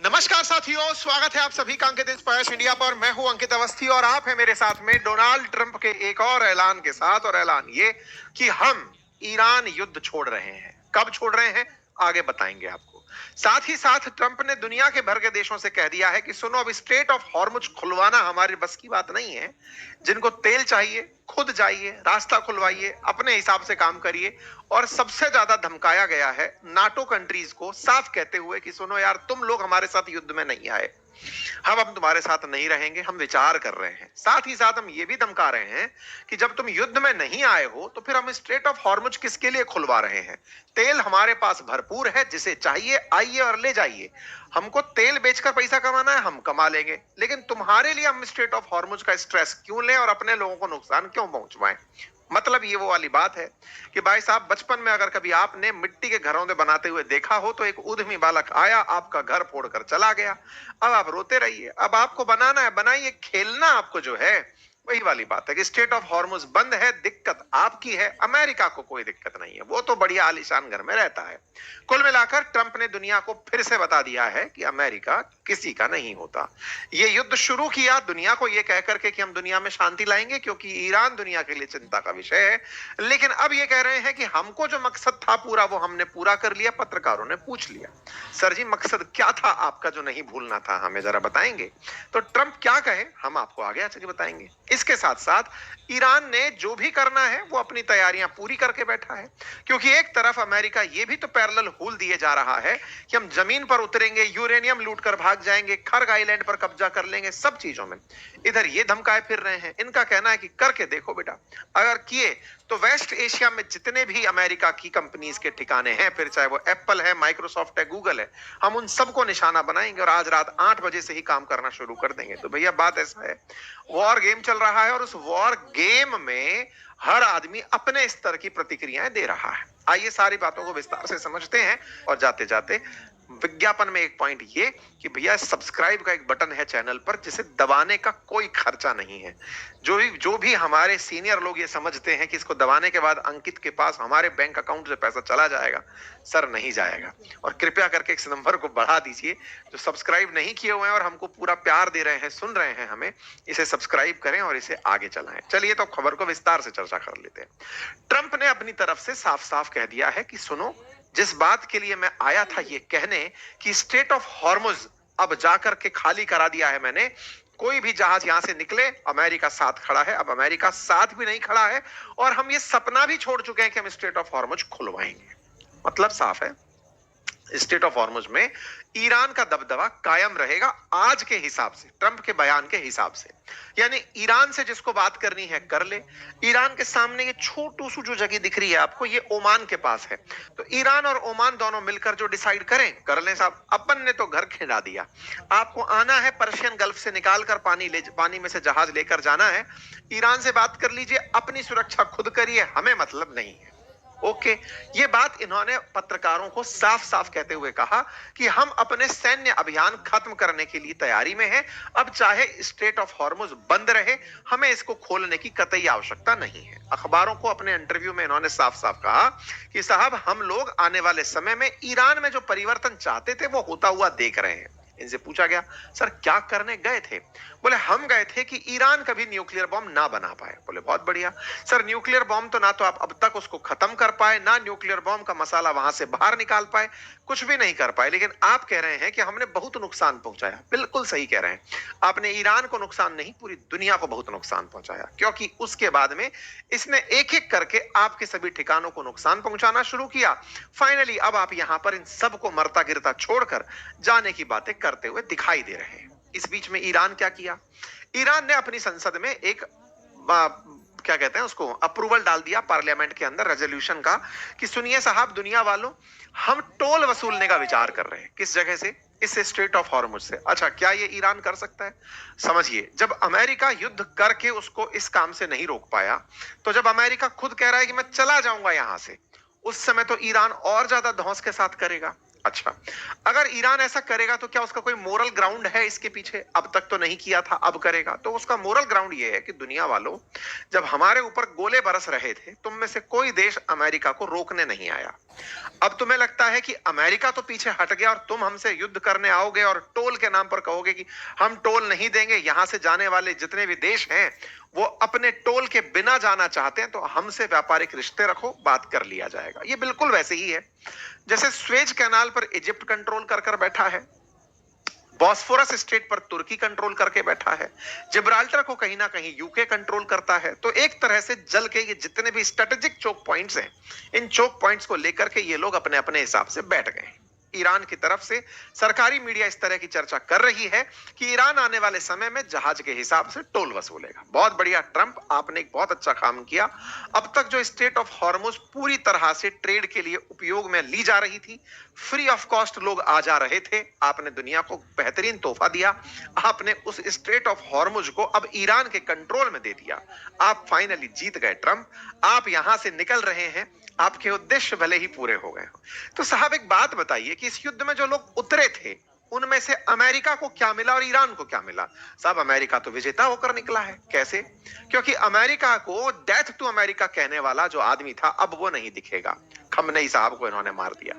नमस्कार साथियों, स्वागत है आप सभी का अंकित इंस्पायर्स इंडिया पर। मैं हूं अंकित अवस्थी और आप हैं मेरे साथ में डोनाल्ड ट्रंप के एक और ऐलान के साथ। और ऐलान ये कि हम ईरान युद्ध छोड़ रहे हैं। कब छोड़ रहे हैं आगे बताएंगे आपको। साथ ही साथ ट्रंप ने दुनिया के भर के देशों से कह दिया है कि सुनो, अब स्ट्रेट ऑफ हॉर्मुज खुलवाना हमारे बस की बात नहीं है। जिनको तेल चाहिए खुद जाइए, रास्ता खुलवाइए, अपने हिसाब से काम करिए। और सबसे ज्यादा धमकाया गया है नाटो कंट्रीज को, साफ कहते हुए कि सुनो यार, तुम लोग हमारे साथ युद्ध में नहीं आए, हम अब तुम्हारे साथ नहीं रहेंगे, हम विचार कर रहे हैं। साथ ही साथ हम ये भी धमका रहे हैं कि जब तुम युद्ध में नहीं आए हो तो फिर हम स्ट्रेट ऑफ हॉर्मुज किसके लिए खुलवा रहे हैं। तेल हमारे पास भरपूर है, जिसे चाहिए आइए और ले जाइए। हमको तेल बेचकर पैसा कमाना है, हम कमा लेंगे, लेकिन तुम्हारे लिए हम स्ट्रेट ऑफ हॉर्मुज का स्ट्रेस क्यों लें और अपने लोगों को नुकसान क्यों पहुंचवाएं। मतलब ये वो वाली बात है कि भाई साहब, बचपन में अगर कभी आपने मिट्टी के घरों में बनाते हुए देखा हो तो एक उद्यमी बालक आया, आपका घर फोड़कर चला गया। अब आप रोते रहिए, अब आपको बनाना है, बनाइए। खेलना आपको जो है वही वाली बात है कि स्टेट ऑफ हॉर्मुज बंद है, दिक्कत आपकी है, अमेरिका को कोई दिक्कत नहीं है, वो तो बढ़िया आलीशान घर में रहता है। कुल मिलाकर ट्रंप ने दुनिया को फिर से बता दिया है कि अमेरिका किसी का नहीं होता। ये युद्ध शुरू किया दुनिया को ये कह करके कि हम दुनिया में शांति लाएंगे, क्योंकि ईरान दुनिया के लिए चिंता का विषय है। लेकिन अब ये कह रहे हैं कि हमको जो मकसद था पूरा, वो हमने पूरा कर लिया। पत्रकारों ने पूछ लिया, सर जी मकसद क्या था आपका जो नहीं भूलना था, हमें जरा बताएंगे। तो ट्रंप क्या कहे हम आपको आगे चलिए बताएंगे। इसके साथ साथ ईरान ने जो भी करना है वो अपनी तैयारियां पूरी करके बैठा है, क्योंकि एक तरफ अमेरिका ये भी तो पैरेलल हूल दिए जा रहा है कि हम जमीन पर उतरेंगे, यूरेनियम लूट कर भाग जाएंगे, खर्ग आइलैंड पर कब्जा कर लेंगे, सब चीजों में। इधर ये धमकाए फिर रहे हैं। इनका कहना है कि करके देखो बेटा, अगर किए तो वेस्ट एशिया में जितने भी अमेरिका की कंपनीज के ठिकाने हैं, फिर चाहे वो एप्पल है, माइक्रोसॉफ्ट है, गूगल है, हम उन सबको निशाना बनाएंगे और आज रात 8 बजे से ही काम करना शुरू कर देंगे। तो भैया बात ऐसा है, वॉर गेम चल रहा है और उस वॉर गेम में हर आदमी अपने स्तर की प्रतिक्रियाएं दे रहा है। आइए सारी बातों को विस्तार से समझते हैं। और जाते जाते विज्ञापन में एक पॉइंट ये कि भैया सब्सक्राइब का एक बटन है चैनल पर, जिसे दबाने का कोई खर्चा नहीं है। जो भी हमारे सीनियर लोग ये समझते हैं कि इसको दबाने के बाद अंकित के पास हमारे बैंक अकाउंट से पैसा चला जाएगा, सर नहीं जाएगा। और कृपया करके इस नंबर को बढ़ा दीजिए। जो सब्सक्राइब नहीं किए हुए हैं और हमको पूरा प्यार दे रहे हैं, सुन रहे हैं हमें, इसे सब्सक्राइब करें और इसे आगे चलाएं। चलिए तो खबर को विस्तार से चर्चा कर लेते हैं। ट्रंप ने अपनी तरफ से साफ साफ कह दिया है कि सुनो, जिस बात के लिए मैं आया था ये कहने कि स्टेट ऑफ हॉर्मुज अब जाकर के खाली करा दिया है मैंने, कोई भी जहाज यहां से निकले अमेरिका साथ खड़ा है। अब अमेरिका साथ भी नहीं खड़ा है और हम ये सपना भी छोड़ चुके हैं कि हम स्टेट ऑफ हॉर्मुज खुलवाएंगे। मतलब साफ है, स्टेट ऑफ हॉर्मुज में ईरान का दबदबा कायम रहेगा आज के हिसाब से, ट्रंप के बयान के हिसाब से। यानी ईरान से जिसको बात करनी है कर ले। ईरान के सामने ये छोटू सी जो जगह दिख रही है आपको, ये ओमान के पास है। तो ईरान और ओमान दोनों मिलकर जो डिसाइड करें कर लें साहब। अपन ने तो घर खिला दिया, आपको आना है पर्शियन गल्फ से निकाल कर पानी में से जहाज लेकर जाना है, ईरान से बात कर लीजिए, अपनी सुरक्षा खुद करिए, हमें मतलब नहीं है। ओके, ये बात इन्होंने पत्रकारों को साफ साफ कहते हुए कहा कि हम अपने सैन्य अभियान खत्म करने के लिए तैयारी में हैं। अब चाहे स्टेट ऑफ हॉर्मुज बंद रहे, हमें इसको खोलने की कतई आवश्यकता नहीं है। अखबारों को अपने इंटरव्यू में इन्होंने साफ साफ कहा कि साहब, हम लोग आने वाले समय में ईरान में जो परिवर्तन चाहते थे वो होता हुआ देख रहे हैं। इनसे पूछा गया, सर क्या करने गए थे? बोले हम गए थे कि ईरान कभी न्यूक्लियर बॉम्ब ना बना पाए। बोले बहुत बढ़िया सर, न्यूक्लियर बॉम्ब तो ना तो आप अब तक उसको खत्म कर पाए, ना न्यूक्लियर बॉम्ब का मसाला वहां से बाहर निकाल पाए, कुछ भी नहीं कर पाए, लेकिन आप कह रहे हैं कि हमने बहुत नुकसान पहुंचाया। बिल्कुल सही कह रहे हैं, आपने ईरान को नुकसान नहीं, पूरी दुनिया को बहुत नुकसान पहुंचाया, क्योंकि उसके बाद में इसने एक एक करके आपके सभी ठिकानों को नुकसान पहुंचाना शुरू किया। फाइनली अब आप यहां पर इन सबको मरता गिरता छोड़कर जाने की बातें करते हुए दिखाई दे रहे हैं। इस बीच में ईरान क्या किया? ईरान ने अपनी संसद में एक क्या कहते हैं उसको, अप्रूवल डाल दिया पार्लियामेंट के अंदर रेजोल्यूशन का कि सुनिए साहब दुनिया वालों, हम टोल वसूलने का विचार कर रहे हैं। किस जगह से? इस स्ट्रेट ऑफ हॉर्मुज से। अच्छा, क्या ये ईरान कर सकता है? समझिए, जब अमेरिका युद्ध करके उसको इस काम से नहीं रोक पाया, तो जब अमेरिका खुद कह रहा है कि मैं चला जाऊंगा यहां से, उस समय तो ईरान और ज्यादा धौंस के साथ करेगा। अच्छा, अगर ईरान ऐसा करेगा तो क्या उसका कोई मोरल ग्राउंड है इसके पीछे? अब तक तो नहीं किया था, अब करेगा तो उसका मोरल ग्राउंड ये है कि दुनिया वालों, जब हमारे ऊपर गोले बरस रहे थे, तुम में से कोई देश अमेरिका को रोकने नहीं आया। अब तुम्हें लगता है कि अमेरिका तो पीछे हट गया और तुम हमसे युद्ध करने आओगे और टोल के नाम पर कहोगे कि हम टोल नहीं देंगे। यहां से जाने वाले जितने भी देश हैं वो अपने टोल के बिना जाना चाहते हैं, तो हमसे व्यापारिक रिश्ते रखो, बात कर लिया जाएगा। ये बिल्कुल वैसे ही है जैसे स्वेज कैनाल पर इजिप्ट कंट्रोल कर कर बैठा है, बॉस्फोरस स्ट्रेट पर तुर्की कंट्रोल करके बैठा है, जिब्राल्टर को कहीं ना कहीं यूके कंट्रोल करता है। तो एक तरह से जल के ये जितने भी स्ट्रेटेजिक चोक पॉइंट्स हैं, इन चोक पॉइंट्स को लेकर के ये लोग अपने अपने हिसाब से बैठ गए हैं। ईरान की तरफ से सरकारी मीडिया इस तरह की चर्चा कर रही है कि ईरान आने वाले समय में जहाज के हिसाब से टोल वसूलेगा। बहुत बढ़िया ट्रंप, आपने एक बहुत अच्छा काम किया। अब तक जो स्ट्रेट ऑफ हॉर्मुज पूरी तरह से ट्रेड के लिए उपयोग में ली जा रही थी, फ्री ऑफ कॉस्ट लोग आ जा रहे थे, आपने दुनिया को बेहतरीन तोहफा दिया। आपने उस स्ट्रेट ऑफ हॉर्मुज को अब ईरान के कंट्रोल में दे दिया। आप फाइनली जीत गए ट्रंप, आप यहां से निकल रहे हैं, आपके उद्देश्य भले ही पूरे हो गए हो। तो साहब एक बात बताइए कि इस युद्ध में जो लोग उतरे थे उनमें से अमेरिका को क्या मिला और ईरान को क्या मिला? साहब अमेरिका तो विजेता होकर निकला है। कैसे? क्योंकि अमेरिका को डेथ टू अमेरिका कहने वाला जो आदमी था अब वो नहीं दिखेगा। खमनेई साहब को इन्होंने मार दिया,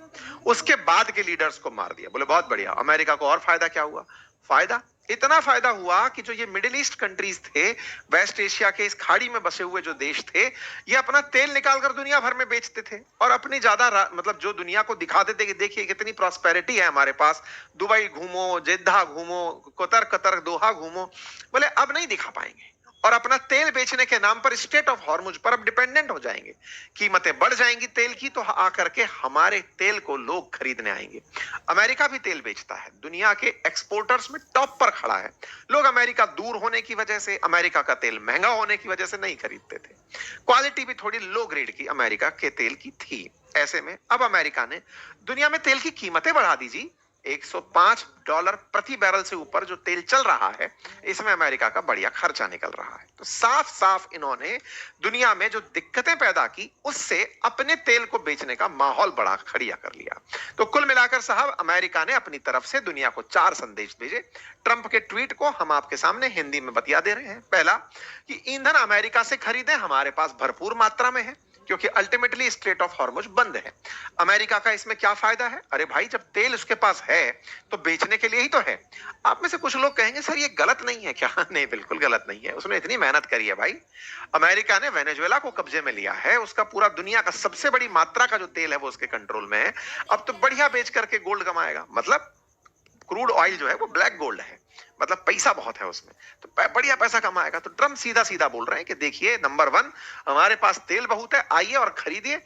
उसके बाद के लीडर्स को मार दिया। बोले बहुत बढ़िया, अमेरिका को और फायदा क्या हुआ? फायदा इतना फायदा हुआ कि जो ये मिडिल ईस्ट कंट्रीज थे, वेस्ट एशिया के इस खाड़ी में बसे हुए जो देश थे, ये अपना तेल निकालकर दुनिया भर में बेचते थे और अपनी ज्यादा मतलब जो दुनिया को दिखाते थे कि देखिए कितनी प्रॉस्पेरिटी है हमारे पास, दुबई घूमो, जिद्दा घूमो, कतर कतर दोहा घूमो। बोले अब नहीं दिखा पाएंगे और अपना तेल बेचने के नाम पर स्ट्रेट ऑफ हॉर्मुज पर अब डिपेंडेंट हो जाएंगे। कीमतें बढ़ जाएंगी तेल की, तो आकर के हमारे तेल को लोग खरीदने आएंगे। अमेरिका भी तेल बेचता है, दुनिया के एक्सपोर्टर्स में टॉप पर खड़ा है। लोग अमेरिका दूर होने की वजह से, अमेरिका का तेल महंगा होने की वजह से नहीं खरीदते थे। क्वालिटी भी थोड़ी लो ग्रेड की अमेरिका के तेल की थी। ऐसे में अब अमेरिका ने दुनिया में तेल की कीमतें बढ़ा दी जी। $105 प्रति बैरल से ऊपर जो तेल चल रहा है, इसमें अमेरिका का बढ़िया खर्चा निकल रहा है। तो साफ साफ इन्होंने दुनिया में जो दिक्कतें पैदा की, उससे अपने तेल को बेचने का माहौल बड़ा खड़िया कर लिया। तो कुल मिलाकर साहब अमेरिका ने अपनी तरफ से दुनिया को 4 संदेश भेजे। ट्रंप के ट्वीट को हम आपके सामने हिंदी में बतिया दे रहे हैं। पहला कि ईंधन अमेरिका से खरीदें, हमारे पास भरपूर मात्रा में है, क्योंकि अल्टीमेटली स्ट्रेट ऑफ हॉर्मुज बंद है। अमेरिका का इसमें क्या फायदा है? अरे भाई जब तेल उसके पास है तो बेचने के लिए ही तो है। आप में से कुछ लोग कहेंगे सर ये गलत नहीं है क्या? नहीं, बिल्कुल गलत नहीं है। उसने इतनी मेहनत करी है भाई। अमेरिका ने वेनेजुएला को कब्जे में लिया है, उसका पूरा दुनिया का सबसे बड़ी मात्रा का जो तेल है वो उसके कंट्रोल में है। अब तो बढ़िया बेच करके गोल्ड कमाएगा। मतलब क्रूड ऑयल जो है वो ब्लैक गोल्ड है, मतलब पैसा बहुत है उसमें, तो बढ़िया पैसा कमाएगा। तो ट्रम्प सीधा सीधा बोल रहे हैं कि देखिए नंबर 1 हमारे पास तेल बहुत है, आइए और खरीदिए।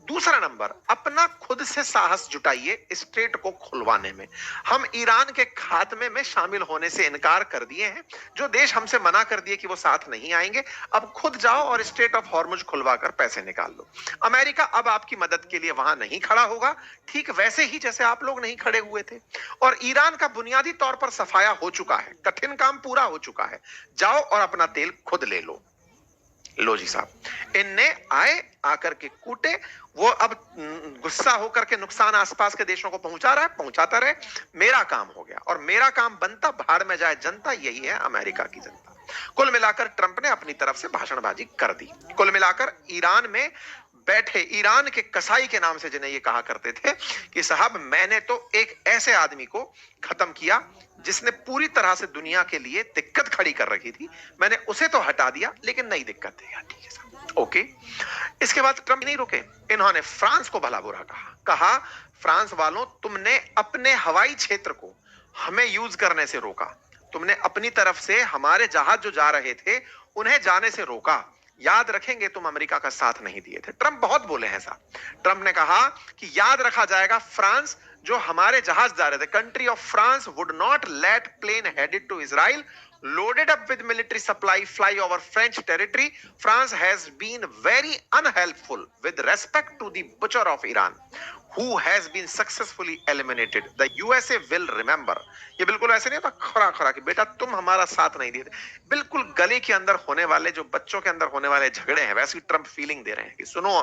दूसरा नंबर, अपना खुद से साहस जुटाइए स्ट्रेट को खुलवाने में। हम ईरान के खात्मे में शामिल होने से इनकार कर दिए हैं। जो देश हमसे मना कर दिए कि वो साथ नहीं आएंगे, अब खुद जाओ और स्ट्रेट ऑफ हॉर्मुज खुलवाकर पैसे निकाल लो। अमेरिका अब आपकी मदद के लिए वहां नहीं खड़ा होगा, ठीक वैसे ही जैसे आप लोग नहीं खड़े हुए थे। और ईरान का बुनियादी तौर पर सफाया हो चुका है, कठिन काम पूरा हो चुका है। जाओ और अपना तेल खुद ले लो। लो जी साहब, इनने आए, आकर के कूटे, वो अब गुस्सा होकर के नुकसान आसपास के देशों को पहुंचा रहा है, पहुंचाता रहे। मेरा काम हो गया और मेरा काम बनता, भाड़ में जाए जनता। यही है अमेरिका की जनता। कुल मिलाकर ट्रंप ने अपनी तरफ से भाषणबाजी कर दी। कुल मिलाकर ईरान में बैठे ईरान के कसाई के नाम से जिन्हें ये कहा करते थे कि साहब मैंने तो एक ऐसे आदमी को खत्म किया जिसने पूरी तरह से दुनिया के लिए दिक्कत खड़ी कर रखी थी, मैंने उसे तो हटा दिया लेकिन नई दिक्कत देगा। ठीक है साहब, ओके। इसके बाद ट्रंप नहीं रुके, इन्होंने फ्रांस को भला बुरा कहा फ्रांस वालों, तुमने अपने हवाई क्षेत्र को हमें यूज करने से रोका, तुमने अपनी तरफ से हमारे जहाज जो जा रहे थे उन्हें जाने से रोका। याद रखेंगे तुम अमेरिका का साथ नहीं दिए थे। ट्रंप बहुत बोले हैं साहब। ट्रंप ने कहा कि याद रखा जाएगा, फ्रांस जो हमारे जहाज जा रहे थे, country of France would not let plane headed to Israel loaded up with military supply fly over French territory. France has been very unhelpful with respect to the butcher of Iran, who has been successfully eliminated. The USA will remember. ये बिल्कुल ऐसे नहीं होता खरा खरा कि बेटा तुम हमारा साथ नहीं दिए थे। बिल्कुल गले के अंदर होने वाले, जो बच्चों के अंदर होने वाले झगड़े हैं, वैसी ट्रंप फीलिंग दे रहे हैं कि सुनो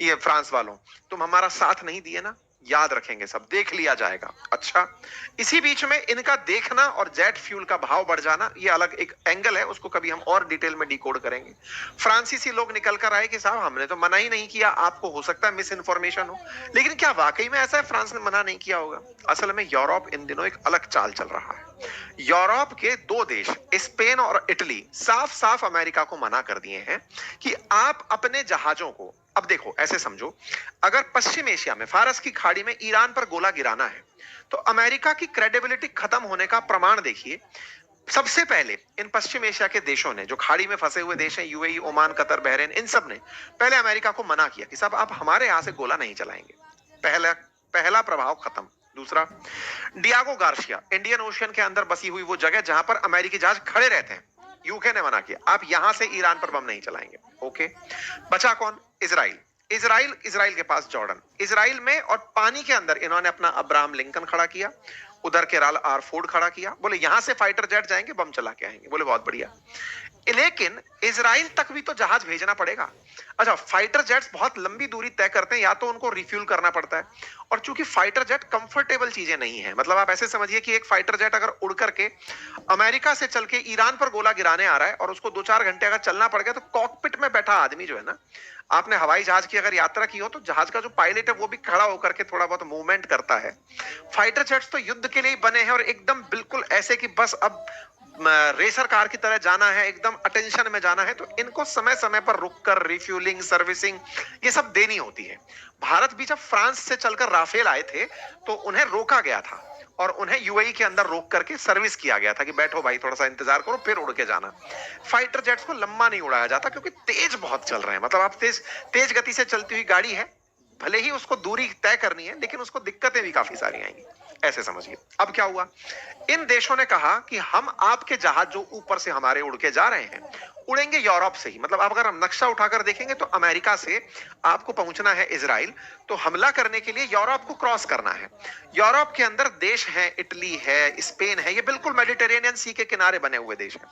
ये फ्रांस वालों, तुम हमारा साथ नहीं दिए ना, याद रखेंगे सब, देख लिया जाएगा। अच्छा, इसी बीच में इनका देखना और जेट फ्यूल का भाव बढ़ जाना, ये अलग एक एंगल है, उसको कभी हम और डिटेल में डिकोड करेंगे। फ्रांसीसी लोग निकल कर आए कि साहब हमने तो मना ही नहीं किया, आपको हो सकता है मिस इन्फॉर्मेशन हो। लेकिन क्या वाकई में ऐसा है, फ्रांस ने मना नहीं किया होगा? असल में यूरोप इन दिनों एक अलग चाल चल रहा है। यूरोप के दो देश, स्पेन और इटली, साफ साफ अमेरिका को मना कर दिए हैं कि आप अपने जहाजों को, अब देखो ऐसे समझो, अगर पश्चिम एशिया में फारस की खाड़ी में ईरान पर गोला गिराना है तो अमेरिका की क्रेडिबिलिटी खत्म होने का प्रमाण देखिए। सबसे पहले इन पश्चिम एशिया के देशों ने, जो खाड़ी में फंसे हुए देश हैं, यूएई, ओमान, कतर, बहरीन, इन सब ने पहले अमेरिका को मना किया कि साहब आप हमारे यहां से गोला नहीं चलाएंगे। पहला पहला प्रभाव खत्म। दूसरा, डियागो गार्सिया, इंडियन ओशियन के अंदर बसी हुई वो जगह जहां पर अमेरिकी जहाज खड़े रहते हैं, यूके ने मना किया, आप यहां से ईरान पर बम नहीं चलाएंगे। ओके, बचा कौन? इजराइल। इजराइल के पास जॉर्डन। इजराइल में और पानी के अंदर इन्होंने अपना अब्राहम लिंकन खड़ा किया, उधर केराल आर फोर्ड खड़ा किया, बोले यहां से फाइटर जेट जाएंगे, बम चला के आएंगे। बोले बहुत बढ़िया। लेकिन इजराइल तक भी तो जहाज भेजना पड़ेगा। अच्छा, फाइटर जेट्स बहुत लंबी दूरी तय करते हैं, या तो उनको रिफ्यूल करना पड़ता है, और चूंकि फाइटर जेट कंफर्टेबल चीजें नहीं है, मतलब आप ऐसे समझिए कि एक फाइटर जेट अगर उड़ करके अमेरिका से चल के ईरान पर गोला गिराने आ रहा है और उसको 2-4 घंटे अगर चलना पड़ गया, तो कॉकपिट में बैठा आदमी जो है ना, आपने हवाई जहाज की अगर यात्रा की हो तो जहाज का जो पायलट है वो भी खड़ा होकर के थोड़ा बहुत मूवमेंट करता है। फाइटर जेट्स तो युद्ध के लिए ही बने हैं, और एकदम बिल्कुल ऐसे कि बस अब रेसर कार की तरह जाना है, एकदम अटेंशन में जाना है, तो इनको समय समय पर रुककर रिफ्यूलिंग, सर्विसिंग, ये सब देनी होती है। भारत भी जब फ्रांस से चलकर राफेल आए थे तो उन्हें रोका गया था और उन्हें यूएई के अंदर रोक करके सर्विस किया गया था कि बैठो भाई, थोड़ा सा इंतजार करो, फिर उड़ के जाना। फाइटर जेट्स को लंबा नहीं उड़ाया जाता क्योंकि तेज बहुत चल रहे हैं, मतलब आप तेज गति से चलती हुई गाड़ी है, भले ही उसको दूरी तय करनी है, लेकिन उसको दिक्कतें भी काफी सारी आएंगी, ऐसे समझिए। अब क्या हुआ, इन देशों ने कहा कि हम आपके जहाज जो ऊपर से हमारे उड़ के जा रहे हैं, उड़ेंगे यूरोप से ही। मतलब आप अगर हम नक्शा उठाकर देखेंगे तो अमेरिका से आपको पहुंचना है इजराइल, तो हमला करने के लिए यूरोप को क्रॉस करना है। यूरोप के अंदर देश हैं, इटली है, स्पेन है, ये बिल्कुल मेडिटेरेनियन सी के किनारे बने हुए देश हैं।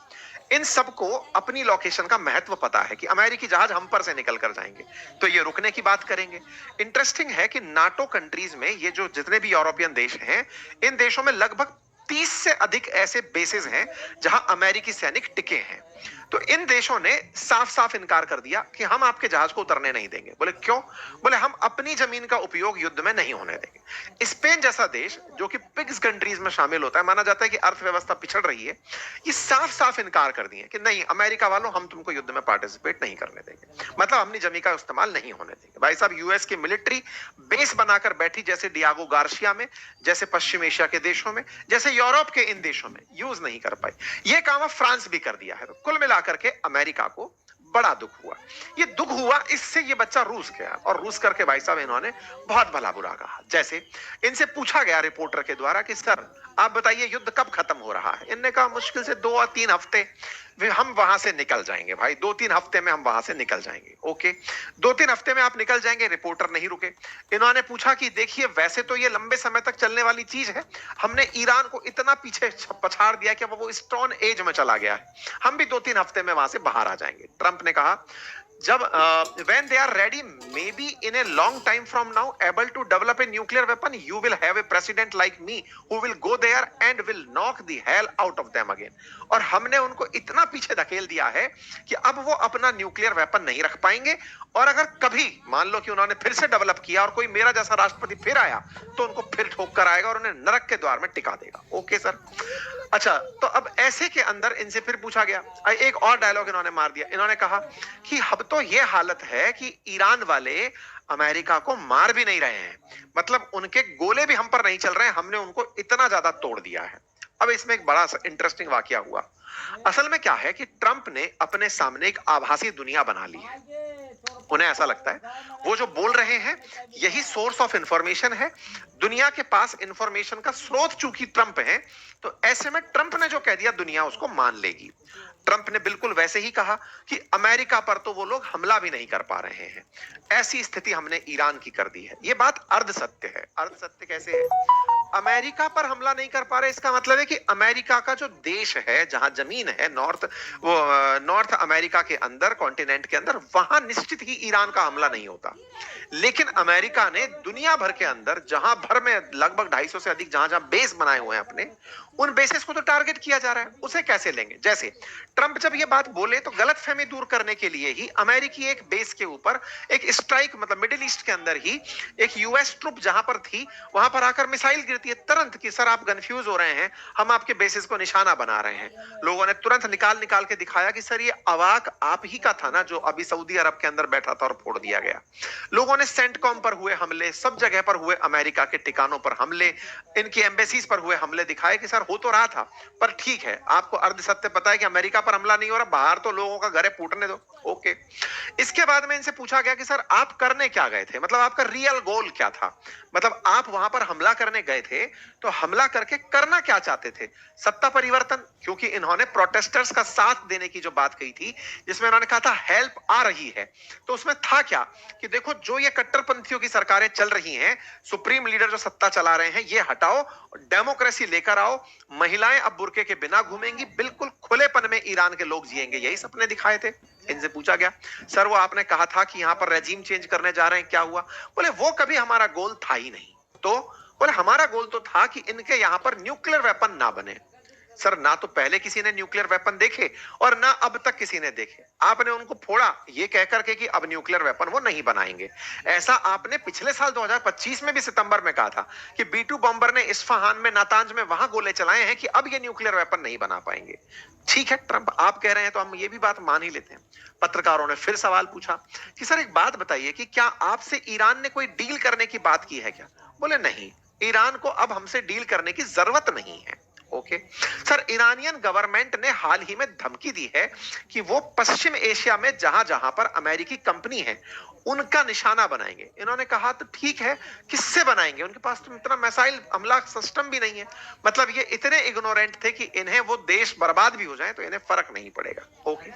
इन सबको अपनी लोकेशन का महत्व पता है कि अमेरिकी जहाज हम पर से निकल कर जाएंगे, तो ये रुकने की बात करेंगे। इंटरेस्टिंग है कि नाटो कंट्रीज में ये जो जितने भी यूरोपियन देश हैं, इन देशों में लगभग 30 से अधिक ऐसे बेसेस हैं जहां अमेरिकी सैनिक टिके हैं। तो इन देशों ने साफ साफ इनकार कर दिया कि हम आपके जहाज को उतरने नहीं देंगे। बोले क्यों? बोले हम अपनी जमीन का उपयोग युद्ध में नहीं होने देंगे। स्पेन जैसा देश जो कि पिग्स कंट्रीज में शामिल होता है, माना जाता है कि अर्थव्यवस्था पिछड़ रही है, ये साफ साफ इनकार कर दिए कि नहीं अमेरिका वालों, हम तुमको युद्ध में पार्टिसिपेट नहीं करने देंगे, मतलब अपनी जमीन का इस्तेमाल नहीं होने देंगे। भाई साहब, यूएस की मिलिट्री बेस बनाकर बैठी, जैसे डियागो गार्सिया में, जैसे पश्चिम एशिया के देशों में, जैसे यूरोप के इन देशों में, यूज नहीं कर पाई। ये काम फ्रांस भी कर दिया है। तो कुल मिलाकर के अमेरिका को बड़ा दुख हुआ। ये दुख हुआ, इससे ये बच्चा रूस गया, और रूस करके भाई साहब इन्होंने बहुत भला बुरा कहा। जैसे इनसे पूछा गया रिपोर्टर के द्वारा कि सर आप बताइए युद्ध कब खत्म हो रहा है? इनने कहा मुश्किल से 2 और 3 हफ्ते हम वहां से निकल जाएंगे भाई, 2-3 हफ्ते में हम वहां से निकल जाएंगे। ओके, 2-3 हफ्ते में आप निकल जाएंगे। रिपोर्टर नहीं रुके, इन्होंने पूछा कि देखिए वैसे तो ये लंबे समय तक चलने वाली चीज है, हमने ईरान को इतना पीछे पछाड़ दिया कि वो स्टोन एज में चला गया है, हम भी 2-3 हफ्ते में वहां से बाहर आ जाएंगे। ट्रंप ने कहा जब when they are ready, maybe in a long time from now, able to develop a nuclear weapon, you will have a president like me who will go there and will knock the hell out of them again. और हमने उनको इतना पीछे धकेल दिया है कि अब वो अपना न्यूक्लियर वेपन नहीं रख पाएंगे, और अगर कभी मान लो कि उन्होंने फिर से डेवलप किया और कोई मेरा जैसा राष्ट्रपति फिर आया, तो उनको फिर ठोक कर आएगा और उन्हें नरक के द्वार में टिका देगा। Okay sir. अच्छा, तो अब ऐसे के अंदर इनसे फिर पूछा गया, एक और डायलॉग इन्होंने मार दिया। इन्होंने कहा कि अब तो ये हालत है कि ईरान वाले अमेरिका को मार भी नहीं रहे हैं, मतलब उनके गोले भी हम पर नहीं चल रहे हैं, हमने उनको इतना ज्यादा तोड़ दिया है। अब इसमें एक बड़ा इंटरेस्टिंग वाकया हुआ। असल में क्या है कि ट्रंप ने अपने सामने एक आभासी दुनिया बना ली है। उन्हें ऐसा लगता है वो जो बोल रहे हैं यही सोर्स ऑफ इंफॉर्मेशन है, दुनिया के पास इंफॉर्मेशन का स्रोत चूंकि ट्रंप है, तो ऐसे में ट्रंप ने जो कह दिया दुनिया उसको मान लेगी। ट्रंप ने बिल्कुल वैसे ही कहा कि अमेरिका पर तो वो लोग हमला भी नहीं कर पा रहे हैं, ऐसी स्थिति हमने ईरान की कर दी है। ये बात अर्ध सत्य है। अर्ध सत्य कैसे है? अमेरिका पर हमला नहीं कर पा रहे, इसका मतलब है कि अमेरिका का जो देश है, जहां जमीन है नॉर्थ अमेरिका के अंदर, कॉन्टिनेंट के अंदर, वहां निश्चित ही ईरान का हमला नहीं होता। लेकिन अमेरिका ने दुनिया भर के अंदर, जहां भर में लगभग 250 से अधिक जहां जहां बेस बनाए हुए हैं अपने, उन बेसिस को तो टारगेट किया जा रहा है। उसे कैसे लेंगे? जैसे ट्रंप जब ये बात बोले तो गलतफहमी दूर करने के लिए ही अमेरिकी एक बेस के ऊपर एक स्ट्राइक, मतलब मिडिल ईस्ट के अंदर ही एक यूएस ट्रुप जहां पर थी, वहां पर आकर मिसाइल गिरती है तुरंत कि सर आप कंफ्यूज हो रहे हैं, हम आपके बेसिस को निशाना बना रहे हैं। लोगों ने तुरंत निकाल निकाल के दिखाया कि सर ये अवाक आप ही का था ना, जो अभी सऊदी अरब के अंदर बैठा था और फोड़ दिया गया। लोगों ने सेंटकॉम पर हुए हमले, सब जगह पर हुए अमेरिका के ठिकानों पर हमले, इनकी एम्बेसीज पर हुए हमले दिखाए कि सर हो तो रहा था, पर ठीक है, आपको अर्ध सत्य पता है कि अमेरिका पर हमला नहीं हो रहा, बाहर तो लोगों का घर है, फूटने दो। ओके। इसके बाद में इनसे पूछा गया कि सर आप करने क्या गए थे, मतलब आपका रियल गोल क्या था, मतलब आप वहां पर हमला करने गए थे तो हमला करके करना क्या चाहते थे? सत्ता परिवर्तन, क्योंकि इन्होंने प्रोटेस्टर्स का साथ देने की जो बात कही थी, जिसमें इन्होंने कहा था हेल्प आ रही है, तो उसमें था क्या कि देखो जो ये कट्टरपंथियों की सरकारें चल रही हैं, सुप्रीम लीडर जो सत्ता चला रहे हैं, ये हटाओ, डेमोक्रेसी लेकर आओ, महिलाएं अब बुर्के के बिना घूमेंगी, बिल्कुल खुलेपन में ईरान के लोग जिएंगे, यही सपने दिखाए थे। इनसे पूछा गया सर वो आपने कहा था कि यहां पर रेजिम चेंज करने जा रहे हैं, क्या हुआ? बोले वो कभी हमारा गोल था ही नहीं। तो बोले हमारा गोल तो था कि इनके यहां पर न्यूक्लियर वेपन ना बने। सर ना तो पहले किसी ने न्यूक्लियर वेपन देखे और ना अब तक किसी ने देखे, आपने उनको फोड़ा ये कहकर के कि अब न्यूक्लियर वेपन वो नहीं बनाएंगे। ऐसा आपने पिछले साल 2025 में भी सितंबर में कहा था कि B2 बॉम्बर ने इस्फहान में, नातांज में वहां गोले चलाए हैं कि अब ये न्यूक्लियर वेपन नहीं बना पाएंगे। ठीक है, ट्रंप आप कह रहे हैं तो हम ये भी बात मान ही लेते हैं। पत्रकारों ने फिर सवाल पूछा कि सर एक बात बताइए कि क्या आपसे ईरान ने कोई डील करने की बात की है क्या? बोले नहीं, ईरान को अब हमसे डील करने की जरूरत नहीं है। ओके। सर ईरानियन गवर्नमेंट ने हाल ही में धमकी दी है कि वो पश्चिम एशिया में जहां जहां पर अमेरिकी कंपनी है उनका निशाना बनाएंगे। इन्होंने कहा तो ठीक है, किससे बनाएंगे? उनके पास तो इतना मिसाइल हमला सिस्टम भी नहीं है। मतलब ये इतने इग्नोरेंट थे कि इन्हें वो देश बर्बाद भी हो जाए तो इन्हें फर्क नहीं पड़ेगा। ओके।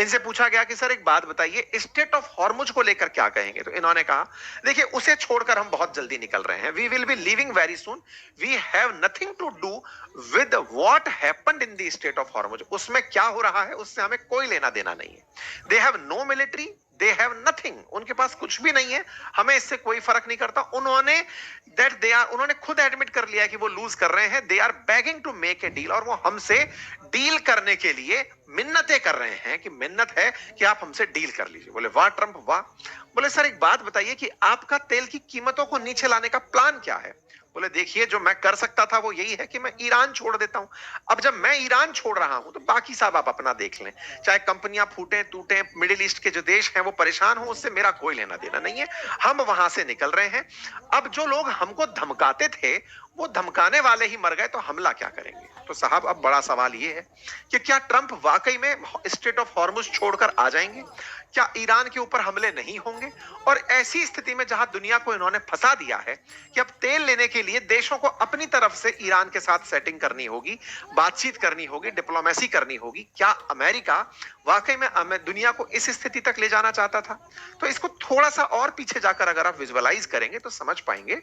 इनसे पूछा गया कि सर एक बात बताइए, स्टेट ऑफ हॉर्मुज को लेकर क्या कहेंगे? तो इन्होंने कहा देखिए उसे छोड़कर हम बहुत जल्दी निकल रहे हैं, we will be leaving very soon, we have nothing to do with what happened in the state of Hormuz. उसमें क्या हो रहा है उससे हमें कोई लेना देना नहीं है। They have no military, they have nothing, उनके पास कुछ भी नहीं है, हमें इससे कोई फर्क नहीं करता। उन्होंने खुद एडमिट कर लिया कि वो लूज कर रहे हैं, they are begging to make a deal, और वो हमसे डील करने के लिए मिन्नतें कर रहे हैं कि मिन्नत है कि आप हमसे डील कर लीजिए। बोले वाह ट्रंप वाह। बोले सर एक बात बताइए कि आपका तेल की कीमतों को नीचे लाने का प्लान क्या है? बोले देखिए जो मैं कर सकता था वो यही है कि मैं ईरान छोड़ देता हूं। अब जब मैं ईरान छोड़ रहा हूं तो बाकी सब आप अपना देख लें, चाहे कंपनियां फूटे टूटे, मिडिल ईस्ट के जो देश हैं वो परेशान हो, उससे मेरा कोई लेना देना नहीं है, हम वहां से निकल रहे हैं। अब जो लोग हमको धमकाते थे वो धमकाने वाले ही मर गए तो हमला क्या करेंगे? तो साहब अब बड़ा सवाल ये है कि क्या ट्रंप वाकई में स्टेट ऑफ हॉर्मुज छोड़कर आ जाएंगे? क्या ईरान के ऊपर हमले नहीं होंगे? और ऐसी स्थिति में जहां दुनिया को इन्होंने फंसा दिया है कि अब तेल लेने के लिए देशों को अपनी तरफ से ईरान के साथ सेटिंग करनी होगी, बातचीत करनी होगी, डिप्लोमेसी करनी होगी, क्या अमेरिका वाकई में दुनिया को इस स्थिति तक ले जाना चाहता था? तो इसको थोड़ा सा और पीछे जाकर अगर आप विजुअलाइज करेंगे तो समझ पाएंगे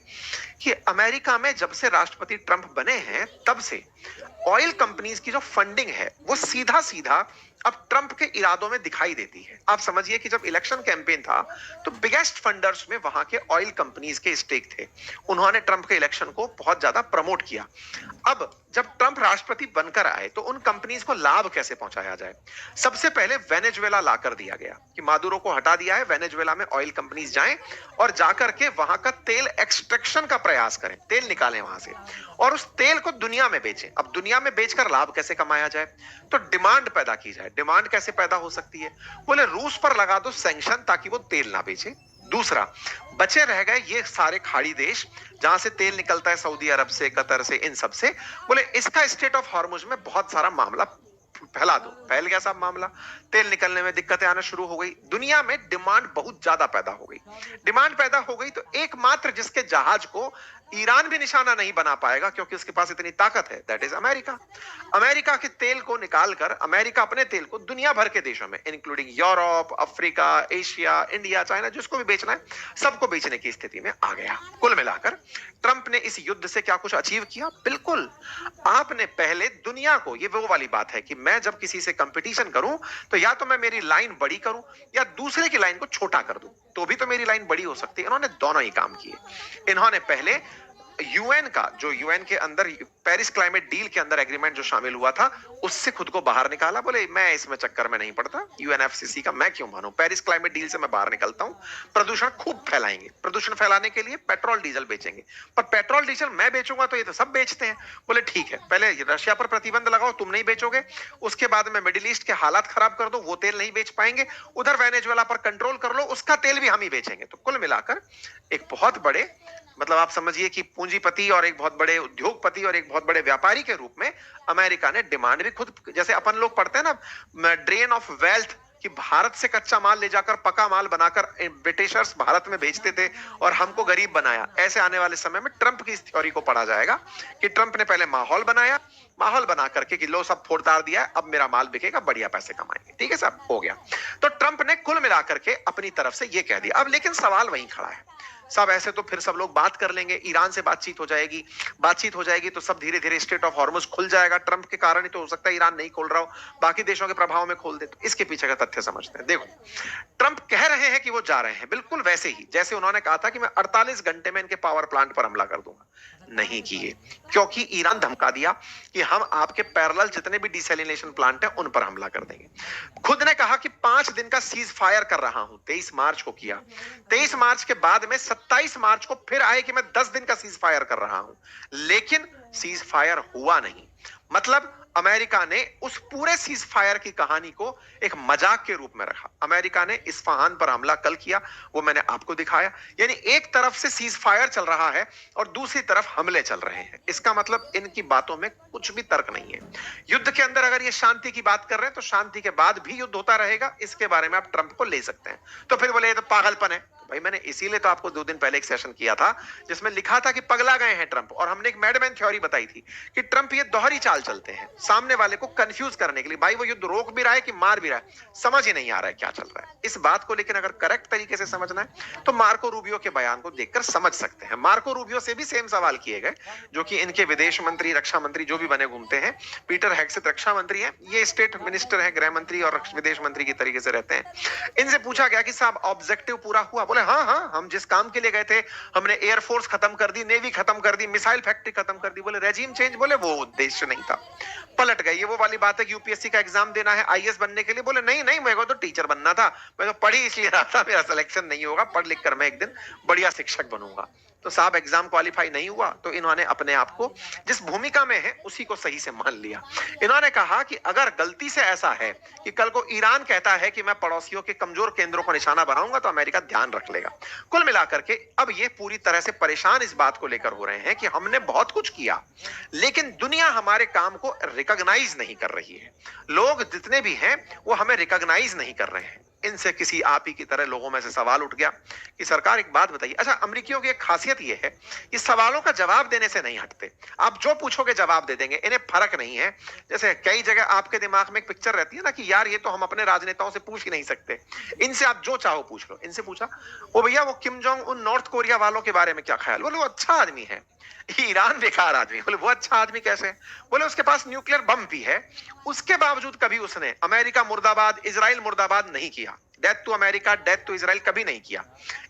कि अमेरिका में जब से राष्ट्रपति ट्रंप बने हैं तब से ऑयल कंपनीज की जो फंडिंग है वो सीधा सीधा अब ट्रंप के इरादों में दिखाई देती है। आप समझिए कि जब इलेक्शन कैंपेन था तो बिगेस्ट फंडर्स में वहां के ऑयल कंपनीज के स्टेक थे, उन्होंने ट्रंप के इलेक्शन को बहुत ज्यादा प्रमोट किया। अब जब ट्रंप राष्ट्रपति बनकर आए तो उन कंपनीज को लाभ कैसे पहुंचाया जाए? सबसे पहले वेनेजुएला ला कर दिया गया कि मादुरो को हटा दिया है, वेनेजुएला में ऑयल कंपनीज जाएं और जाकर के वहां का तेल एक्सट्रैक्शन का प्रयास करें, तेल निकालें वहां से और उस तेल को दुनिया में बेचें। अब दुनिया में बेचकर लाभ कैसे कमाया जाए? तो डिमांड पैदा की जाए। डिमांड कैसे पैदा हो सकती है? बोले रूस पर लगा दो सैंक्शन ताकि वो तेल ना बेचे। दूसरा, बचे रह गए ये सारे खाड़ी देश जहां से तेल निकलता है, सऊदी अरब से, कतर से, इन सब से। बोले इसका स्टेट ऑफ हॉर्मुज में बहुत सारा मामला फैला दो। फैल गया साहब मामला, तेल निकलने में दिक्कतें आना शुरू हो गई, दुनिया में डिमांड बहुत ज्यादा पैदा हो गई। डिमांड पैदा हो गई तो एकमात्र जिसके जहाज को ईरान भी निशाना नहीं बना पाएगा क्योंकि उसके पास इतनी ताकत है, दैट इज अमेरिका। अमेरिका के तेल को निकालकर अमेरिका अपने तेल को दुनिया भर के देशों में including Europe, Africa, Asia, India, China, जिसको भी बेचना है सबको बेचने की स्थिति में आ गया। कुल मिलाकर ट्रंप ने इस युद्ध से क्या कुछ अचीव किया? बिल्कुल। आपने पहले दुनिया को, ये वो वाली बात है कि मैं जब किसी से कंपटीशन करूं तो या तो मैं मेरी लाइन बड़ी करूं या दूसरे की लाइन को छोटा कर दूं, तो भी तो मेरी लाइन बड़ी हो सकती है। इन्होंने दोनों ही काम किए। इन्होंने पहले यूएन का, जो यूएन के अंदर पेरिस क्लाइमेट डील के अंदर एग्रीमेंट जो शामिल हुआ था, उससे खुद को बाहर निकाला। बोले मैं इसमें चक्कर में नहीं पड़ता, यूएनएफसीसी का मैं क्यों मानूं, पेरिस क्लाइमेट डील से मैं बाहर निकलता हूं। प्रदूषण खूब फैलाएंगे, प्रदूषण फैलाने के लिए पेट्रोल डीजल बेचेंगे, पर पेट्रोल डीजल मैं बेचूंगा तो ये तो सब बेचते हैं। बोले ठीक है, पहले रशिया पर प्रतिबंध लगाओ, तुम नहीं बेचोगे, उसके बाद में मिडिल ईस्ट के हालात खराब कर दो, वो तेल नहीं बेच पाएंगे, उधर वेनेजुएला पर कंट्रोल कर लो, उसका तेल भी हम ही बेचेंगे। तो कुल मिलाकर एक बहुत बड़े, मतलब आप समझिए कि पूंजीपति और एक बहुत बड़े उद्योगपति और एक बहुत बड़े व्यापारी के रूप में अमेरिका ने डिमांड भी खुद, जैसे अपन लोग पढ़ते हैं ना ड्रेन ऑफ वेल्थ, कि भारत से कच्चा माल ले जाकर पका माल बनाकर ब्रिटिशर्स भारत में भेजते थे और हमको गरीब बनाया। ऐसे आने वाले समय में ट्रंप की इस थ्योरी को पढ़ा जाएगा कि ट्रंप ने पहले माहौल बनाया, माहौल बना करके कि लो सब फोड़ ताड़ दिया है, अब मेरा माल बिकेगा, बढ़िया पैसे कमाएंगे। ठीक है साहब, हो गया। तो ट्रंप ने कुल मिलाकर के अपनी तरफ से ये कह दिया। अब लेकिन सवाल वहीं खड़ा है साहब, ऐसे तो फिर सब लोग बात कर लेंगे, ईरान से बातचीत हो जाएगी, बातचीत हो जाएगी तो सब धीरे धीरे स्ट्रेट ऑफ हॉर्मुज खुल जाएगा। ट्रंप के कारण ही तो हो सकता है ईरान नहीं खोल रहा हो, बाकी देशों के प्रभाव में खोल दे। तो इसके पीछे का तथ्य समझते हैं। देखो, ट्रंप कह रहे हैं कि वो जा रहे हैं, बिल्कुल वैसे ही जैसे उन्होंने कहा था कि मैं 48 घंटे में इनके पावर प्लांट पर हमला कर दूंगा। नहीं किए, क्योंकि ईरान धमका दिया कि हम आपके पैरेलल जितने भी डिसैलिनेशन प्लांट है उन पर हमला कर देंगे। खुद ने कहा कि 5 दिन का सीज फायर कर रहा हूं, 23 मार्च को किया। 23 मार्च के बाद में 27 मार्च को फिर आए कि मैं 10 दिन का सीज फायर कर रहा हूं, लेकिन सीज फायर हुआ नहीं। मतलब अमेरिका ने उस पूरे सीज फायर की कहानी को एक मजाक के रूप में रखा। अमेरिका ने इस्फहान पर हमला कल किया, वो मैंने आपको दिखाया। यानी एक तरफ से सीज फायर चल रहा है और दूसरी तरफ हमले चल रहे हैं। इसका मतलब इनकी बातों में कुछ भी तर्क नहीं है। युद्ध के अंदर अगर ये शांति की बात कर रहे हैं तो शांति के बाद भी युद्ध होता रहेगा, इसके बारे में आप ट्रंप को ले सकते हैं। तो फिर बोले ये तो पागलपन है। भाई मैंने इसीलिए तो आपको 2 दिन पहले एक सेशन किया था जिसमें लिखा था कि पगला गए हैं ट्रंप, और हमने एक मैडमैन थ्योरी बताई थी कि ट्रंप ये दोहरी चाल चलते हैं सामने वाले को कंफ्यूज करने के लिए। भाई वो युद्ध रोक भी रहा है कि मार भी रहा है, समझ ही नहीं आ रहा है क्या चल रहा है। इस बात को लेकिन अगर करेक्ट तरीके से समझना है तो मार्को रूबियो के बयान को देखकर समझ सकते हैं। मार्को रूबियो से भी सेम सवाल किए गए, जो कि इनके विदेश मंत्री, रक्षा मंत्री जो भी बने घूमते हैं। पीटर हेगसेथ रक्षा मंत्री है, ये स्टेट मिनिस्टर है, गृह मंत्री और विदेश मंत्री की तरीके से रहते हैं। इनसे पूछा गया कि साहब ऑब्जेक्टिव पूरा हुआ? बोले हाँ हाँ, हम जिस काम के लिए गए थे हमने एयरफोर्स खत्म कर दी, नेवी खत्म कर दी, मिसाइल फैक्ट्री खत्म कर दी। बोले रेजिम चेंज? बोले वो उद्देश्य नहीं था, पलट गए। ये वो वाली बात है कि यूपीएससी का एग्जाम देना है आईएएस बनने के लिए। बोले नहीं नहीं, मेरे को तो टीचर बनना था, मैं तो पढ़ी इसलिए रहा था, मेरा सिलेक्शन नहीं होगा, पढ़ लिख कर मैं एक दिन बढ़िया शिक्षक बनूंगा। तो साहब एग्जाम क्वालिफाई नहीं हुआ तो इन्होंने अपने आप को जिस भूमिका में है उसी को सही से मान लिया। इन्होंने कहा कि अगर गलती से ऐसा है कि कल को ईरान कहता है कि मैं पड़ोसियों के कमजोर केंद्रों को निशाना बनाऊंगा तो अमेरिका ध्यान रख लेगा। कुल मिलाकर के अब ये पूरी तरह से परेशान इस बात को लेकर हो रहे हैं कि हमने बहुत कुछ किया लेकिन दुनिया हमारे काम को रिकॉग्नाइज नहीं कर रही है। लोग जितने भी हैं वो हमें रिकॉग्नाइज नहीं कर रहे हैं। इनसे किसी आप ही की तरह लोगों में से सवाल उठ गया कि सरकार एक बात बताइए। अच्छा, अमेरिकियों की एक खासियत यह है कि सवालों का जवाब देने से नहीं हटते। आप जो पूछोगे जवाब दे देंगे, इन्हें फर्क नहीं है। जैसे कई जगह आपके दिमाग में एक पिक्चर रहती है ना कि यार ये तो हम अपने राजनेताओं से पूछ ही नहीं सकते, इनसे आप जो चाहो पूछ लो। इनसे पूछा, ओ भैया वो Kim Jong Un north Korea वालों के बारे में क्या ख्याल? बोले वो अच्छा आदमी है। ईरान बेकार आदमी। बोले वो अच्छा आदमी कैसे? बोले उसके पास न्यूक्लियर बम भी है, उसके बावजूद कभी उसने अमेरिका मुर्दाबाद, इजराइल मुर्दाबाद नहीं किया। Death to America, death to Israel कभी नहीं किया।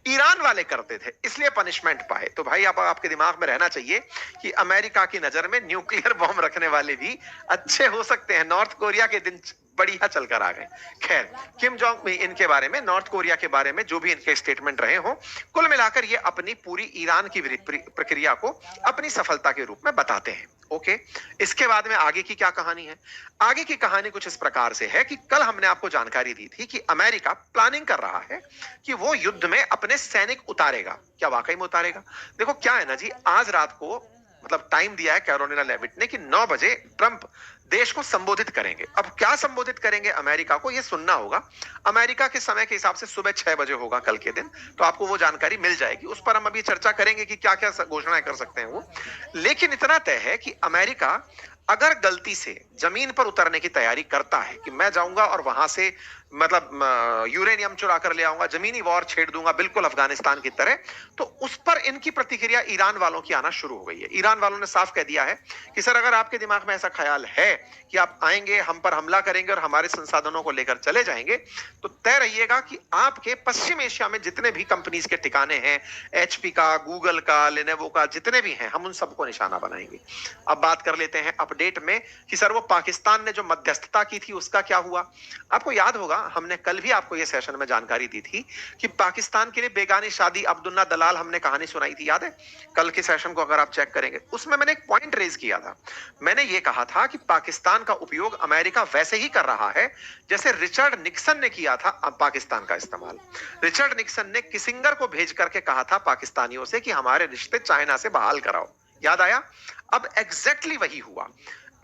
ईरान वाले करते थे इसलिए पनिशमेंट पाए। तो भाई आप आपके दिमाग में रहना चाहिए कि अमेरिका की नजर में न्यूक्लियर बम रखने वाले भी अच्छे हो सकते हैं। नॉर्थ कोरिया के दिन बढ़िया चलकर आ गए। खैर, किम जोंग भी इनके बारे में, नॉर्थ कोरिया के बारे में जो भी इनके स्टेटमेंट रहे हो, कुल मिलाकर ये अपनी पूरी ईरान की प्रक्रिया को अपनी सफलता के रूप में बताते हैं। ओके, इसके बाद में आगे की क्या कहानी है? आगे की कहानी कुछ इस प्रकार से है कि कल हमने आपको जानकारी दी थी कि अमेरिका प्लानिंग कर रहा है कि वो युद्ध में अपने सैनिक उतारेगा। क्या वाकई में उतारेगा? देखो क्या है ना जी, आज रात को मतलब टाइम दिया है कैरोलिना लेविट ने कि 9 बजे ट्रंप देश को संबोधित करेंगे। अब क्या संबोधित करेंगे अमेरिका को, यह सुनना होगा। अमेरिका के समय के हिसाब से सुबह 6 बजे होगा कल के दिन, तो आपको वो जानकारी मिल जाएगी। उस पर हम अभी चर्चा करेंगे कि क्या क्या घोषणाएं कर सकते हैं वो। लेकिन इतना तय है कि अमेरिका अगर गलती से जमीन पर उतरने की तैयारी करता है कि मैं जाऊंगा और वहां से मतलब यूरेनियम चुरा कर ले आऊंगा, जमीनी वॉर छेड़ दूंगा बिल्कुल अफगानिस्तान की तरह, तो उस पर इनकी प्रतिक्रिया ईरान वालों की आना शुरू हो गई है। ईरान वालों ने साफ कह दिया है कि सर अगर आपके दिमाग में ऐसा ख्याल है कि आप आएंगे, हम पर हमला करेंगे और हमारे संसाधनों को लेकर चले जाएंगे, तो तय रहिएगा कि आपके पश्चिम एशिया में जितने भी कंपनीज के ठिकाने हैं, एचपी का, गूगल का, लेनोवो का, जितने भी हैं, हम उन सबको निशाना बनाएंगे। अब बात कर लेते हैं अपडेट में कि सर वो पाकिस्तान ने जो मध्यस्थता की थी उसका क्या हुआ। आपको याद होगा हमने कल भी आपको ये सेशन में जानकारी दी थी कि पाकिस्तान के लिए बेगानी शादी, अब्दुल्ला दलाल हमने कहानी सुनाई थी, याद है? कल के सेशन को अगर आप चेक करेंगे, उसमें मैंने एक पॉइंट रेज किया था। मैंने ये कहा था कि पाकिस्तान का उपयोग अमेरिका वैसे ही कर रहा है जैसे रिचर्ड निक्सन ने किया था पाकिस्तान का इस्तेमाल। रिचर्ड निक्सन ने किसिंगर को भेज करके कहा था पाकिस्तानियों से कि हमारे रिश्ते चाइना से बहाल कराओ, याद आया? अब एग्जैक्टली वही हुआ।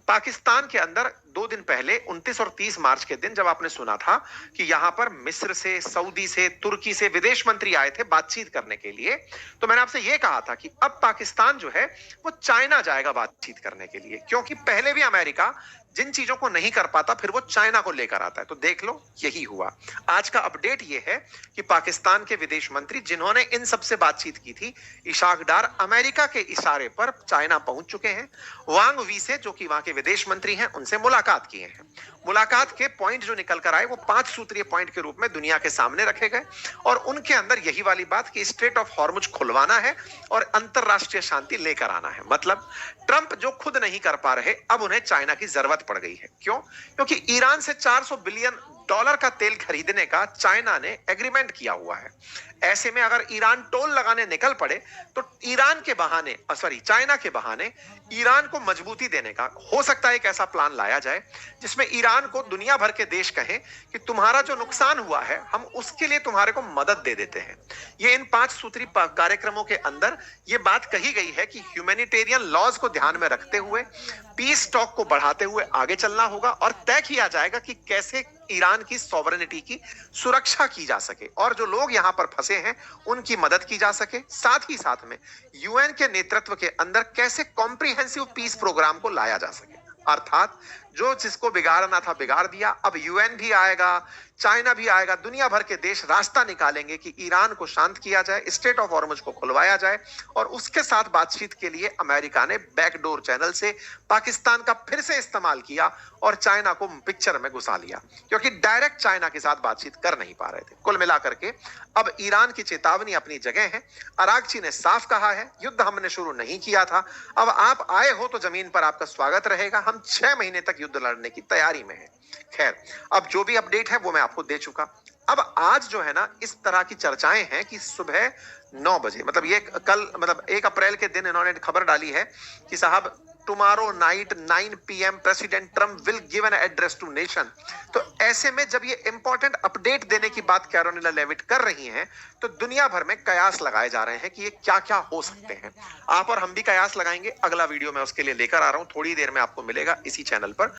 पाकिस्तान के अंदर 2 दिन पहले 29 और 30 मार्च के दिन जब आपने सुना था कि यहां पर मिस्र से, सऊदी से, तुर्की से विदेश मंत्री आए थे बातचीत करने के लिए, तो मैंने आपसे यह कहा था कि अब पाकिस्तान जो है वो चाइना जाएगा बातचीत करने के लिए, क्योंकि पहले भी अमेरिका जिन चीजों को नहीं कर पाता फिर वो चाइना को लेकर आता है। तो देख लो यही हुआ। आज का अपडेट यह है कि पाकिस्तान के विदेश मंत्री जिन्होंने इन सबसे बातचीत की थी, इशाक डार, अमेरिका के इशारे पर चाइना पहुंच चुके हैं। वांग वी से, जो कि वहां के विदेश मंत्री हैं, उनसे मुलाकात किए हैं। मुलाकात के पॉइंट जो निकल कर आए वो 5 सूत्रीय पॉइंट के रूप में दुनिया के सामने रखे गए और उनके अंदर यही वाली बात कि स्ट्रेट ऑफ हॉर्मुज खुलवाना है और अंतरराष्ट्रीय शांति लेकर आना है। मतलब ट्रंप जो खुद नहीं कर पा रहे, अब उन्हें चाइना की जरूरत पड़ गई है। क्यों? क्योंकि ईरान से $400 बिलियन का तेल खरीदने का चाइना ने एग्रीमेंट किया हुआ है। ऐसे में अगर ईरान टोल लगाने निकल पड़े तो चाइना के बहाने ईरान को मजबूती देने का हो सकता है एक ऐसा प्लान लाया जाए जिसमें ईरान को दुनिया भर के देश कहें कि तुम्हारा जो नुकसान हुआ है हम उसके लिए तुम्हारे को मदद दे देते हैं। ये इन 5 सूत्री कार्यक्रमों के अंदर ये बात कही गई है कि ह्यूमैनिटेरियन लॉज को ध्यान में रखते हुए पीस टॉक को बढ़ाते हुए आगे चलना होगा और तय किया जाएगा कि कैसे ईरान की सॉवरेनिटी की सुरक्षा की जा सके और जो लोग यहां पर फंसे हैं उनकी मदद की जा सके। साथ ही साथ में यूएन के नेतृत्व के अंदर कैसे कॉम्प्रिहेंसिव पीस प्रोग्राम को लाया जा सके। अर्थात जो जिसको बिगाड़ना था बिगाड़ दिया, अब यूएन भी आएगा, चाइना भी आएगा, दुनिया भर के देश रास्ता निकालेंगे कि ईरान को शांत किया जाए, स्ट्रेट ऑफ हॉर्मुज को खुलवाया जाए। और उसके साथ बातचीत के लिए अमेरिका ने बैकडोर चैनल से पाकिस्तान का फिर से इस्तेमाल किया और चाइना को पिक्चर में घुसा लिया, क्योंकि डायरेक्ट चाइना के साथ बातचीत कर नहीं पा रहे थे। कुल मिलाकर के अब ईरान की चेतावनी अपनी जगह है। अरागची ने साफ कहा है युद्ध हमने शुरू नहीं किया था, अब आप आए हो तो जमीन पर आपका स्वागत रहेगा, हम 6 महीने तक युद्ध लड़ने की तैयारी में है। खैर, अब जो भी अपडेट है वो मैं आपको दे चुका। अब आज जो है ना, इस तरह की चर्चाएं हैं कि सुबह 9 बजे, मतलब ये कल, मतलब 1 अप्रैल के दिन इन्होंने खबर डाली है कि साहब tomorrow night 9 PM president Trump will give an address to nation. तो ऐसे में जब ये इंपॉर्टेंट अपडेट देने की बात कैरोलिना लेविट कर रही हैं, तो दुनिया भर में कयास लगाए जा रहे हैं कि ये क्या क्या हो सकते हैं। आप और हम भी कयास लगाएंगे। अगला वीडियो मैं उसके लिए लेकर आ रहा हूं, थोड़ी देर में आपको मिलेगा इसी चैनल पर।